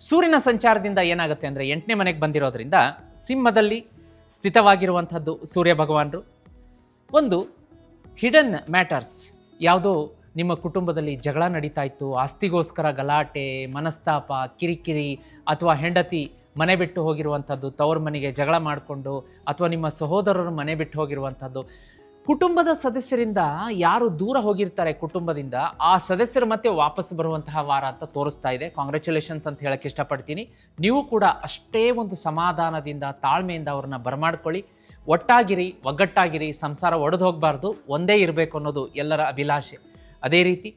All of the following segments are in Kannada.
ಸೂರ್ಯನ ಸಂಚಾರದಿಂದ ಏನಾಗುತ್ತೆ ಅಂದರೆ 8ನೇ ಮನೆಗೆ ಬಂದಿರೋದ್ರಿಂದ ಸಿಂಹದಲ್ಲಿ ಸ್ಥಿತವಾಗಿರುವಂಥದ್ದು ಸೂರ್ಯ ಭಗವಾನರು. ಒಂದು ಹಿಡನ್ ಮ್ಯಾಟರ್ಸ್, ಯಾವುದೋ ನಿಮ್ಮ ಕುಟುಂಬದಲ್ಲಿ ಜಗಳ ನಡೀತಾ ಇತ್ತು, ಆಸ್ತಿಗೋಸ್ಕರ ಗಲಾಟೆ, ಮನಸ್ತಾಪ, ಕಿರಿಕಿರಿ, ಅಥವಾ ಹೆಂಡತಿ ಮನೆ ಬಿಟ್ಟು ಹೋಗಿರುವಂಥದ್ದು, ತವ್ರ ಮನೆಗೆ ಜಗಳ ಮಾಡಿಕೊಂಡು, ಅಥವಾ ನಿಮ್ಮ ಸಹೋದರರು ಮನೆ ಬಿಟ್ಟು ಹೋಗಿರುವಂಥದ್ದು, ಕುಟುಂಬದ ಸದಸ್ಯರಿಂದ ಯಾರು ದೂರ ಹೋಗಿರ್ತಾರೆ ಕುಟುಂಬದಿಂದ, ಆ ಸದಸ್ಯರು ಮತ್ತೆ ವಾಪಸ್ ಬರುವಂತಹ ವಾರ ಅಂತ ತೋರಿಸ್ತಾ ಇದೆ. ಕಾಂಗ್ರ್ಯಾಚುಲೇಷನ್ಸ್ ಅಂತ ಹೇಳಕ್ಕೆ ಇಷ್ಟಪಡ್ತೀನಿ. ನೀವು ಕೂಡ ಅಷ್ಟೇ ಒಂದು ಸಮಾಧಾನದಿಂದ ತಾಳ್ಮೆಯಿಂದ ಅವ್ರನ್ನ ಬರಮಾಡ್ಕೊಳ್ಳಿ. ಒಟ್ಟಾಗಿರಿ, ಒಗ್ಗಟ್ಟಾಗಿರಿ, ಸಂಸಾರ ಒಡೆದು ಹೋಗಬಾರ್ದು, ಒಂದೇ ಇರಬೇಕು ಅನ್ನೋದು ಎಲ್ಲರ ಅಭಿಲಾಷೆ. ಅದೇ ರೀತಿ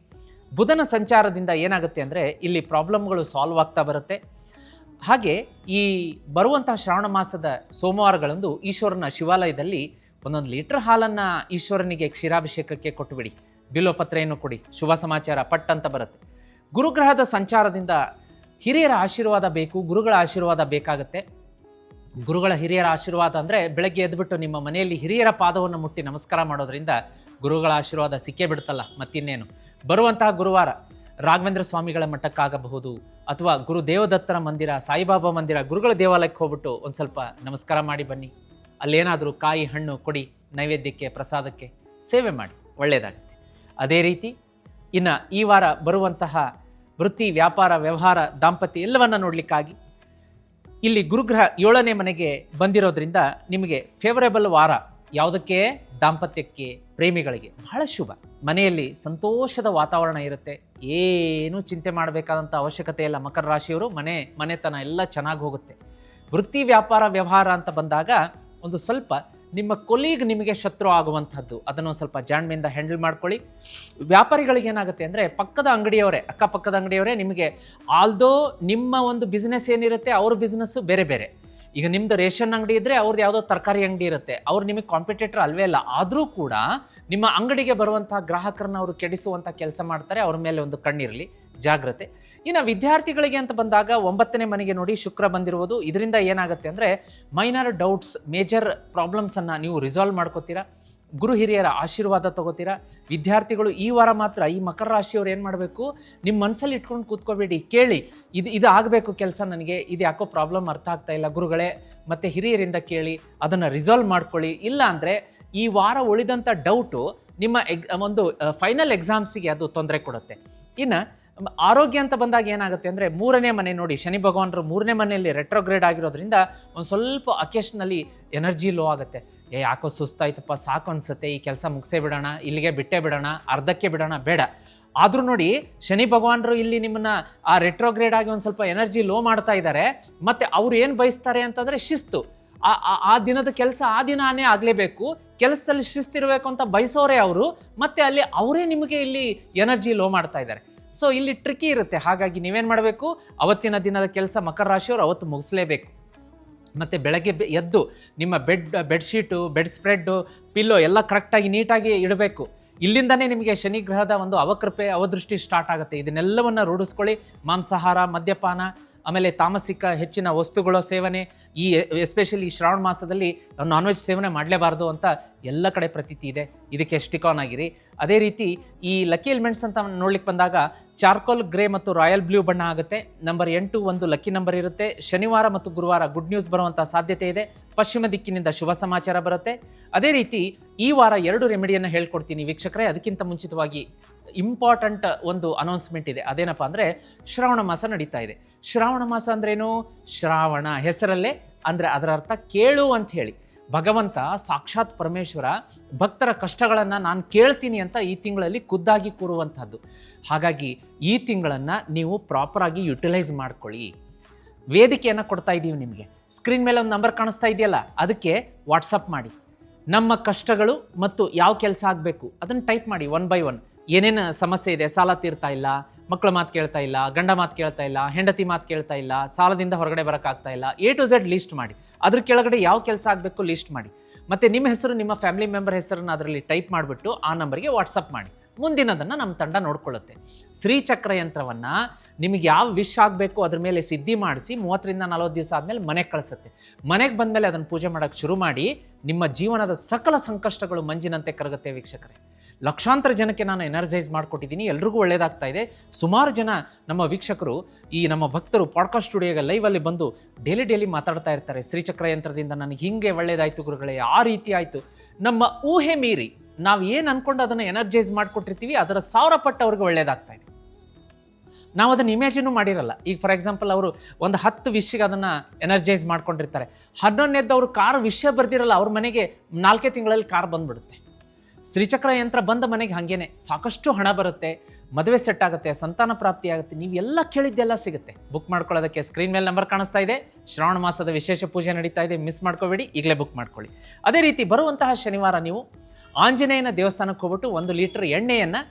ಬುಧನ ಸಂಚಾರದಿಂದ ಏನಾಗುತ್ತೆ ಅಂದರೆ ಇಲ್ಲಿ ಪ್ರಾಬ್ಲಮ್ಗಳು ಸಾಲ್ವ್ ಆಗ್ತಾ ಬರುತ್ತೆ. ಹಾಗೆ ಈ ಬರುವಂತಹ ಶ್ರಾವಣ ಮಾಸದ ಸೋಮವಾರಗಳಂದು ಈಶ್ವರನ ಶಿವಾಲಯದಲ್ಲಿ 1 ಲೀಟರ್ ಹಾಲನ್ನು ಈಶ್ವರನಿಗೆ ಕ್ಷೀರಾಭಿಷೇಕಕ್ಕೆ ಕೊಟ್ಟುಬಿಡಿ, ಬಿಲ್ವಪತ್ರೆಯನ್ನು ಕೊಡಿ, ಶುಭ ಸಮಾಚಾರ ಪಟ್ ಅಂತ ಬರುತ್ತೆ. ಗುರುಗ್ರಹದ ಸಂಚಾರದಿಂದ ಹಿರಿಯರ ಆಶೀರ್ವಾದ ಬೇಕು, ಗುರುಗಳ ಆಶೀರ್ವಾದ ಬೇಕಾಗುತ್ತೆ. ಗುರುಗಳ ಹಿರಿಯರ ಆಶೀರ್ವಾದ ಅಂದರೆ ಬೆಳಗ್ಗೆ ಎದ್ದುಬಿಟ್ಟು ನಿಮ್ಮ ಮನೆಯಲ್ಲಿ ಹಿರಿಯರ ಪಾದವನ್ನು ಮುಟ್ಟಿ ನಮಸ್ಕಾರ ಮಾಡೋದ್ರಿಂದ ಗುರುಗಳ ಆಶೀರ್ವಾದ ಸಿಕ್ಕೇ ಬಿಡುತ್ತಲ್ಲ, ಮತ್ತಿನ್ನೇನು. ಬರುವಂತಹ ಗುರುವಾರ ರಾಘವೇಂದ್ರ ಸ್ವಾಮಿಗಳ ಮಠಕ್ಕಾಗಬಹುದು, ಅಥವಾ ಗುರು ದೇವದತ್ತರ ಮಂದಿರ, ಸಾಯಿಬಾಬಾ ಮಂದಿರ, ಗುರುಗಳ ದೇವಾಲಯಕ್ಕೆ ಹೋಗ್ಬಿಟ್ಟು ಒಂದು ಸ್ವಲ್ಪ ನಮಸ್ಕಾರ ಮಾಡಿ ಬನ್ನಿ. ಅಲ್ಲೇನಾದರೂ ಕಾಯಿ ಹಣ್ಣು ಕೊಡಿ, ನೈವೇದ್ಯಕ್ಕೆ ಪ್ರಸಾದಕ್ಕೆ ಸೇವೆ ಮಾಡಿ, ಒಳ್ಳೆಯದಾಗುತ್ತೆ. ಅದೇ ರೀತಿ ಇನ್ನು ಈ ವಾರ ಬರುವಂತಹ ವೃತ್ತಿ, ವ್ಯಾಪಾರ, ವ್ಯವಹಾರ, ದಾಂಪತ್ಯ ಎಲ್ಲವನ್ನ ನೋಡಲಿಕ್ಕಾಗಿ ಇಲ್ಲಿ ಗುರುಗ್ರಹ 7ನೇ ಮನೆಗೆ ಬಂದಿರೋದ್ರಿಂದ ನಿಮಗೆ ಫೇವರೇಬಲ್ ವಾರ. ಯಾವುದಕ್ಕೆ? ದಾಂಪತ್ಯಕ್ಕೆ, ಪ್ರೇಮಿಗಳಿಗೆ ಬಹಳ ಶುಭ. ಮನೆಯಲ್ಲಿ ಸಂತೋಷದ ವಾತಾವರಣ ಇರುತ್ತೆ, ಏನೂ ಚಿಂತೆ ಮಾಡಬೇಕಾದಂಥ ಅವಶ್ಯಕತೆ ಇಲ್ಲ. ಮಕರ ರಾಶಿಯವರು ಮನೆತನ ಎಲ್ಲ ಚೆನ್ನಾಗಿ ಹೋಗುತ್ತೆ. ವೃತ್ತಿ, ವ್ಯಾಪಾರ, ವ್ಯವಹಾರ ಅಂತ ಬಂದಾಗ ಒಂದು ಸ್ವಲ್ಪ ನಿಮ್ಮ ಕೊಲೀಗ್ ನಿಮಗೆ ಶತ್ರು ಆಗುವಂಥದ್ದು, ಅದನ್ನು ಸ್ವಲ್ಪ ಜಾಣ್ಮೆಯಿಂದ ಹ್ಯಾಂಡಲ್ ಮಾಡ್ಕೊಳ್ಳಿ. ವ್ಯಾಪಾರಿಗಳಿಗೆ ಏನಾಗುತ್ತೆ ಅಂದರೆ ಪಕ್ಕದ ಅಂಗಡಿಯವರೇ, ಅಕ್ಕಪಕ್ಕದ ಅಂಗಡಿಯವರೇ ನಿಮಗೆ, ಆಲ್ದೋ ನಿಮ್ಮ ಒಂದು ಬಿಸ್ನೆಸ್ ಏನಿರುತ್ತೆ ಅವ್ರ ಬಿಸ್ನೆಸ್ಸು ಬೇರೆ ಬೇರೆ. ಈಗ ನಿಮ್ಮದು ರೇಷನ್ ಅಂಗಡಿ ಇದ್ದರೆ ಅವ್ರದ್ದು ಯಾವುದೋ ತರಕಾರಿ ಅಂಗಡಿ ಇರುತ್ತೆ, ಅವ್ರು ನಿಮಗೆ ಕಾಂಪಿಟೇಟರ್ ಅಲ್ವೇ ಅಲ್ಲ. ಆದರೂ ಕೂಡ ನಿಮ್ಮ ಅಂಗಡಿಗೆ ಬರುವಂಥ ಗ್ರಾಹಕರನ್ನ ಅವರು ಕೆಡಿಸುವಂಥ ಕೆಲಸ ಮಾಡ್ತಾರೆ. ಅವ್ರ ಮೇಲೆ ಒಂದು ಕಣ್ಣಿರಲಿ, ಜಾಗ್ರತೆ. ಇನ್ನು ವಿದ್ಯಾರ್ಥಿಗಳಿಗೆ ಅಂತ ಬಂದಾಗ 9ನೇ ಮನೆಗೆ ನೋಡಿ ಶುಕ್ರ ಬಂದಿರುವುದು. ಇದರಿಂದ ಏನಾಗುತ್ತೆ ಅಂದರೆ ಮೈನರ್ ಡೌಟ್ಸ್, ಮೇಜರ್ ಪ್ರಾಬ್ಲಮ್ಸನ್ನು ನೀವು ರಿಸಾಲ್ವ್ ಮಾಡ್ಕೋತೀರಾ. ಗುರು ಹಿರಿಯರ ಆಶೀರ್ವಾದ ತಗೋತೀರಾ. ವಿದ್ಯಾರ್ಥಿಗಳು ಈ ವಾರ ಮಾತ್ರ, ಈ ಮಕರ ರಾಶಿಯವ್ರು ಏನು ಮಾಡಬೇಕು, ನಿಮ್ಮ ಮನಸ್ಸಲ್ಲಿ ಇಟ್ಕೊಂಡು ಕೂತ್ಕೋಬೇಡಿ, ಕೇಳಿ, ಇದು ಆಗಬೇಕು ಕೆಲಸ, ನನಗೆ ಇದು ಯಾಕೋ ಪ್ರಾಬ್ಲಮ್ ಅರ್ಥ ಆಗ್ತಾ ಇಲ್ಲ ಗುರುಗಳೇ, ಮತ್ತು ಹಿರಿಯರಿಂದ ಕೇಳಿ ಅದನ್ನು ರಿಸಾಲ್ವ್ ಮಾಡ್ಕೊಳ್ಳಿ. ಇಲ್ಲ ಅಂದರೆ ಈ ವಾರ ಉಳಿದಂಥ ಡೌಟು ನಿಮ್ಮ ಒಂದು ಫೈನಲ್ ಎಕ್ಸಾಮ್ಸಿಗೆ ಅದು ತೊಂದರೆ ಕೊಡುತ್ತೆ. ಇನ್ನು ಆರೋಗ್ಯ ಅಂತ ಬಂದಾಗ ಏನಾಗುತ್ತೆ ಅಂದರೆ 3ನೇ ಮನೆ ನೋಡಿ, ಶನಿ ಭಗವಾನರು 3ನೇ ಮನೆಯಲ್ಲಿ ರೆಟ್ರೋಗ್ರೇಡ್ ಆಗಿರೋದ್ರಿಂದ ಒಂದು ಸ್ವಲ್ಪ ಅಕೇಶನಲ್ಲಿ ಎನರ್ಜಿ ಲೋ ಆಗುತ್ತೆ. ಯಾಕೋ ಸುಸ್ತಾಯ್ತಪ್ಪ, ಸಾಕು ಅನಿಸುತ್ತೆ, ಈ ಕೆಲಸ ಮುಗಿಸೇ ಬಿಡೋಣ, ಇಲ್ಲಿಗೆ ಬಿಟ್ಟೇ ಬಿಡೋಣ, ಅರ್ಧಕ್ಕೆ ಬಿಡೋಣ, ಬೇಡ. ಆದರೂ ನೋಡಿ ಶನಿ ಭಗವಾನರು ಇಲ್ಲಿ ನಿಮ್ಮನ್ನು ಆ ರೆಟ್ರೋಗ್ರೇಡ್ ಆಗಿ ಒಂದು ಸ್ವಲ್ಪ ಎನರ್ಜಿ ಲೋ ಮಾಡ್ತಾ ಇದ್ದಾರೆ. ಮತ್ತು ಅವ್ರು ಏನು ಬಯಸ್ತಾರೆ ಅಂತಂದರೆ ಶಿಸ್ತು. ಆ ದಿನದ ಕೆಲಸ ಆ ದಿನಾನೇ ಆಗಲೇಬೇಕು, ಕೆಲಸದಲ್ಲಿ ಶಿಸ್ತಿರಬೇಕು ಅಂತ ಬಯಸೋರೇ ಅವರು. ಮತ್ತು ಅಲ್ಲಿ ಅವರೇ ನಿಮಗೆ ಇಲ್ಲಿ ಎನರ್ಜಿ ಲೋ ಮಾಡ್ತಾ ಇದ್ದಾರೆ. ಸೊ ಇಲ್ಲಿ ಟ್ರಿಕ್ಕಿ ಇರುತ್ತೆ. ಹಾಗಾಗಿ ನೀವೇನು ಮಾಡಬೇಕು, ಅವತ್ತಿನ ದಿನದ ಕೆಲಸ ಮಕರ ರಾಶಿಯವರು ಅವತ್ತು ಮುಗಿಸ್ಲೇಬೇಕು. ಮತ್ತು ಬೆಳಗ್ಗೆ ಎದ್ದು ನಿಮ್ಮ ಬೆಡ್ಶೀಟು, ಬೆಡ್ ಸ್ಪ್ರೆಡ್ಡು, ಪಿಲ್ಲೋ ಎಲ್ಲ ಕರೆಕ್ಟಾಗಿ ನೀಟಾಗಿ ಇಡಬೇಕು. ಇಲ್ಲಿಂದನೇ ನಿಮಗೆ ಶನಿ ಗ್ರಹದ ಒಂದು ಅವಕೃಪೆ, ಅವದೃಷ್ಟಿ ಸ್ಟಾರ್ಟ್ ಆಗುತ್ತೆ. ಇದನ್ನೆಲ್ಲವನ್ನು ರೂಢಿಸ್ಕೊಳ್ಳಿ. ಮಾಂಸಾಹಾರ, ಮದ್ಯಪಾನ, ಆಮೇಲೆ ತಾಮಸಿಕ ಹೆಚ್ಚಿನ ವಸ್ತುಗಳ ಸೇವನೆ, ಈ ಎಸ್ಪೆಷಲಿ ಈ ಶ್ರಾವಣ ಮಾಸದಲ್ಲಿ ನಾನ್ ವೆಜ್ ಸೇವನೆ ಮಾಡಲೇಬಾರ್ದು ಅಂತ ಎಲ್ಲ ಕಡೆ ಪ್ರತೀತಿ ಇದೆ. ಇದಕ್ಕೆ ಸ್ಟಿಕ್ ಆನ್ ಆಗಿರಿ. ಅದೇ ರೀತಿ ಈ ಲಕ್ಕಿ ಎಲಿಮೆಂಟ್ಸ್ ಅಂತ ನೋಡ್ಲಿಕ್ಕೆ ಬಂದಾಗ ಚಾರ್ಕೋಲ್ ಗ್ರೇ ಮತ್ತು ರಾಯಲ್ ಬ್ಲೂ ಬಣ್ಣ ಆಗುತ್ತೆ. ನಂಬರ್ 8 ಒಂದು ಲಕ್ಕಿ ನಂಬರ್ ಇರುತ್ತೆ. ಶನಿವಾರ ಮತ್ತು ಗುರುವಾರ ಗುಡ್ ನ್ಯೂಸ್ ಬರುವಂಥ ಸಾಧ್ಯತೆ ಇದೆ. ಪಶ್ಚಿಮ ದಿಕ್ಕಿನಿಂದ ಶುಭ ಸಮಾಚಾರ ಬರುತ್ತೆ. ಅದೇ ರೀತಿ ಈ ವಾರ 2 ರೆಮಿಡಿಯನ್ನು ಹೇಳ್ಕೊಡ್ತೀನಿ ವೀಕ್ಷಕರೇ. ಅದಕ್ಕಿಂತ ಮುಂಚಿತವಾಗಿ ಇಂಪಾರ್ಟೆಂಟ್ ಒಂದು ಅನೌನ್ಸ್ಮೆಂಟ್ ಇದೆ. ಅದೇನಪ್ಪ ಅಂದರೆ ಶ್ರಾವಣ ಮಾಸ ನಡೀತಾ ಇದೆ. ಶ್ರಾವಣ ಮಾಸ ಅಂದ್ರೇನು? ಶ್ರಾವಣ ಹೆಸರಲ್ಲೇ, ಅಂದರೆ ಅದರ ಅರ್ಥ ಕೇಳು ಅಂತ ಹೇಳಿ. ಭಗವಂತ ಸಾಕ್ಷಾತ್ ಪರಮೇಶ್ವರ ಭಕ್ತರ ಕಷ್ಟಗಳನ್ನು ನಾನು ಕೇಳ್ತೀನಿ ಅಂತ ಈ ತಿಂಗಳಲ್ಲಿ ಖುದ್ದಾಗಿ ಕೂರುವಂಥದ್ದು. ಹಾಗಾಗಿ ಈ ತಿಂಗಳನ್ನು ನೀವು ಪ್ರಾಪರಾಗಿ ಯುಟಿಲೈಸ್ ಮಾಡ್ಕೊಳ್ಳಿ. ವೇದಿಕೆಯನ್ನು ಕೊಡ್ತಾ ಇದ್ದೀವಿ ನಿಮಗೆ. ಸ್ಕ್ರೀನ್ ಮೇಲೆ ಒಂದು ನಂಬರ್ ಕಾಣಿಸ್ತಾ ಇದೆಯಲ್ಲ, ಅದಕ್ಕೆ ವಾಟ್ಸಪ್ ಮಾಡಿ. ನಮ್ಮ ಕಷ್ಟಗಳು ಮತ್ತು ಯಾವ ಕೆಲಸ ಆಗಬೇಕು ಅದನ್ನು ಟೈಪ್ ಮಾಡಿ. 1 by 1 ಏನೇನು ಸಮಸ್ಯೆ ಇದೆ, ಸಾಲ ತೀರ್ತಾ ಇಲ್ಲ, ಮಕ್ಕಳ ಮಾತು ಕೇಳ್ತಾ ಇಲ್ಲ, ಗಂಡ ಮಾತು ಕೇಳ್ತಾ ಇಲ್ಲ, ಹೆಂಡತಿ ಮಾತು ಕೇಳ್ತಾ ಇಲ್ಲ, ಸಾಲದಿಂದ ಹೊರಗಡೆ ಬರೋಕ್ಕಾಗ್ತಾ ಇಲ್ಲ, A to Z ಲೀಸ್ಟ್ ಮಾಡಿ. ಅದ್ರ ಕೆಳಗಡೆ ಯಾವ ಕೆಲಸ ಆಗಬೇಕು ಲೀಸ್ಟ್ ಮಾಡಿ. ಮತ್ತು ನಿಮ್ಮ ಹೆಸರು, ನಿಮ್ಮ ಫ್ಯಾಮಿಲಿ ಮೆಂಬರ್ ಹೆಸರನ್ನು ಅದರಲ್ಲಿ ಟೈಪ್ ಮಾಡಿಬಿಟ್ಟು ಆ ನಂಬರ್ಗೆ ವಾಟ್ಸಪ್ ಮಾಡಿ. ಮುಂದಿನದನ್ನು ನಮ್ಮ ತಂಡ ನೋಡ್ಕೊಳ್ಳುತ್ತೆ. ಶ್ರೀಚಕ್ರ ಯಂತ್ರವನ್ನು ನಿಮಗೆ ಯಾವ ವಿಶ್ ಆಗಬೇಕು ಅದ್ರ ಮೇಲೆ ಸಿದ್ಧಿ ಮಾಡಿಸಿ 30 ರಿಂದ 40 ದಿವಸ ಆದಮೇಲೆ ಮನೆಗೆ ಕಳಿಸುತ್ತೆ. ಮನೆಗೆ ಬಂದಮೇಲೆ ಅದನ್ನು ಪೂಜೆ ಮಾಡೋಕ್ಕೆ ಶುರು ಮಾಡಿ ನಿಮ್ಮ ಜೀವನದ ಸಕಲ ಸಂಕಷ್ಟಗಳು ಮಂಜಿನಂತೆ ಕರಗುತ್ತೆ ವೀಕ್ಷಕರೇ. ಲಕ್ಷಾಂತರ ಜನಕ್ಕೆ ನಾನು ಎನರ್ಜೈಸ್ ಮಾಡಿಕೊಟ್ಟಿದ್ದೀನಿ, ಎಲ್ರಿಗೂ ಒಳ್ಳೆಯದಾಗ್ತಾ ಇದೆ. ಸುಮಾರು ಜನ ನಮ್ಮ ವೀಕ್ಷಕರು, ಈ ನಮ್ಮ ಭಕ್ತರು ಪಾಡ್ಕಾಸ್ಟ್ ಸ್ಟುಡಿಯೋಗೆ ಲೈವಲ್ಲಿ ಬಂದು ಡೈಲಿ ಮಾತಾಡ್ತಾ ಇರ್ತಾರೆ. ಶ್ರೀಚಕ್ರ ಯಂತ್ರದಿಂದ ನನಗೆ ಹಿಂಗೆ ಒಳ್ಳೇದಾಯಿತು ಗುರುಗಳೇ, ಆ ರೀತಿ ಆಯಿತು. ನಮ್ಮ ಊಹೆ ಮೀರಿ ನಾವು ಏನು ಅಂದ್ಕೊಂಡು ಅದನ್ನು ಎನರ್ಜೈಸ್ ಮಾಡಿಕೊಟ್ಟಿರ್ತೀವಿ, ಅದರ 1000 ಪಟ್ಟು ಅವ್ರಿಗೆ ಒಳ್ಳೇದಾಗ್ತಾ ಇದೆ. ನಾವು ಅದನ್ನು ಇಮ್ಯಾಜಿನೂ ಮಾಡಿರಲ್ಲ. ಈಗ ಫಾರ್ ಎಕ್ಸಾಂಪಲ್ ಅವರು ಒಂದು 10 ವಿಷಯಕ್ಕೆ ಅದನ್ನು ಎನರ್ಜೈಸ್ ಮಾಡ್ಕೊಂಡಿರ್ತಾರೆ. 11ನೇದವರು ಕಾರ್ ವಿಷಯ ಬರ್ದಿರಲ್ಲ, ಅವ್ರ ಮನೆಗೆ 4 ತಿಂಗಳಲ್ಲಿ ಕಾರ್ ಬಂದ್ಬಿಡುತ್ತೆ. ಶ್ರೀಚಕ್ರ ಯಂತ್ರ ಬಂದ ಮನೆಗೆ ಹಾಗೇನೆ ಸಾಕಷ್ಟು ಹಣ ಬರುತ್ತೆ, ಮದುವೆ ಸೆಟ್ ಆಗುತ್ತೆ, ಸಂತಾನ ಪ್ರಾಪ್ತಿ ಆಗುತ್ತೆ, ನೀವೆಲ್ಲ ಕೇಳಿದ್ದೆಲ್ಲ ಸಿಗುತ್ತೆ. ಬುಕ್ ಮಾಡ್ಕೊಳ್ಳೋದಕ್ಕೆ ಸ್ಕ್ರೀನ್ ಮೇಲೆ ನಂಬರ್ ಕಾಣಿಸ್ತಾ ಇದೆ. ಶ್ರಾವಣ ಮಾಸದ ವಿಶೇಷ ಪೂಜೆ ನಡೀತಾ ಇದೆ, ಮಿಸ್ ಮಾಡ್ಕೋಬೇಡಿ, ಈಗಲೇ ಬುಕ್ ಮಾಡ್ಕೊಳ್ಳಿ. ಅದೇ ರೀತಿ ಬರುವಂತಹ ಶನಿವಾರ ನೀವು ಆಂಜನೇಯನ ದೇವಸ್ಥಾನಕ್ಕೆ ಹೋಗ್ಬಿಟ್ಟು 1 ಲೀಟರ್ ಎಣ್ಣೆಯನ್ನು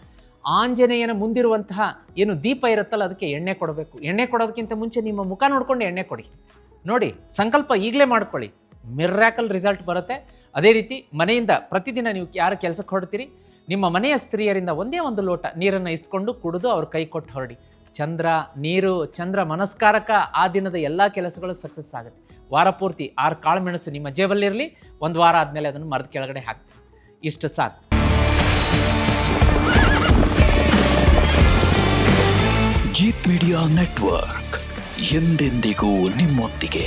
ಆಂಜನೇಯನ ಮುಂದಿರುವಂತಹ ಏನು ದೀಪ ಇರುತ್ತಲ್ಲ ಅದಕ್ಕೆ ಎಣ್ಣೆ ಕೊಡಬೇಕು. ಎಣ್ಣೆ ಕೊಡೋದಕ್ಕಿಂತ ಮುಂಚೆ ನಿಮ್ಮ ಮುಖ ನೋಡ್ಕೊಂಡು ಎಣ್ಣೆ ಕೊಡಿ. ನೋಡಿ, ಸಂಕಲ್ಪ ಈಗಲೇ ಮಾಡ್ಕೊಳ್ಳಿ, ಮಿರಾಕಲ್ ರಿಸಲ್ಟ್ ಬರುತ್ತೆ. ಅದೇ ರೀತಿ ಮನೆಯಿಂದ ಪ್ರತಿದಿನ ನೀವು ಯಾರು ಕೆಲಸಕ್ಕೆ ಹೊರಡ್ತೀರಿ, ನಿಮ್ಮ ಮನೆಯ ಸ್ತ್ರೀಯರಿಂದ ಒಂದೇ 1 ಲೋಟ ನೀರನ್ನು ಇಸ್ಕೊಂಡು ಕುಡಿದು ಅವ್ರ ಕೈ ಕೊಟ್ಟು ಹೊರಡಿ. ಚಂದ್ರ, ನೀರು, ಚಂದ್ರ ಮನಸ್ಕಾರಕ, ಆ ದಿನದ ಎಲ್ಲ ಕೆಲಸಗಳು ಸಕ್ಸಸ್ ಆಗುತ್ತೆ. ವಾರ ಪೂರ್ತಿ 6 ಕಾಳುಮೆಣಸು ನಿಮ್ಮ ಜೇಬಲ್ಲಿರಲಿ. 1 ವಾರ ಆದಮೇಲೆ ಅದನ್ನು ಮರದ ಕೆಳಗಡೆ ಹಾಕ್ತೀವಿ. ಇಷ್ಟು ಸಾಕು. ಜೀತ್ ಮೀಡಿಯಾ ನೆಟ್ವರ್ಕ್ ಎಂದೆಂದಿಗೂ ನಿಮ್ಮೊಂದಿಗೆ.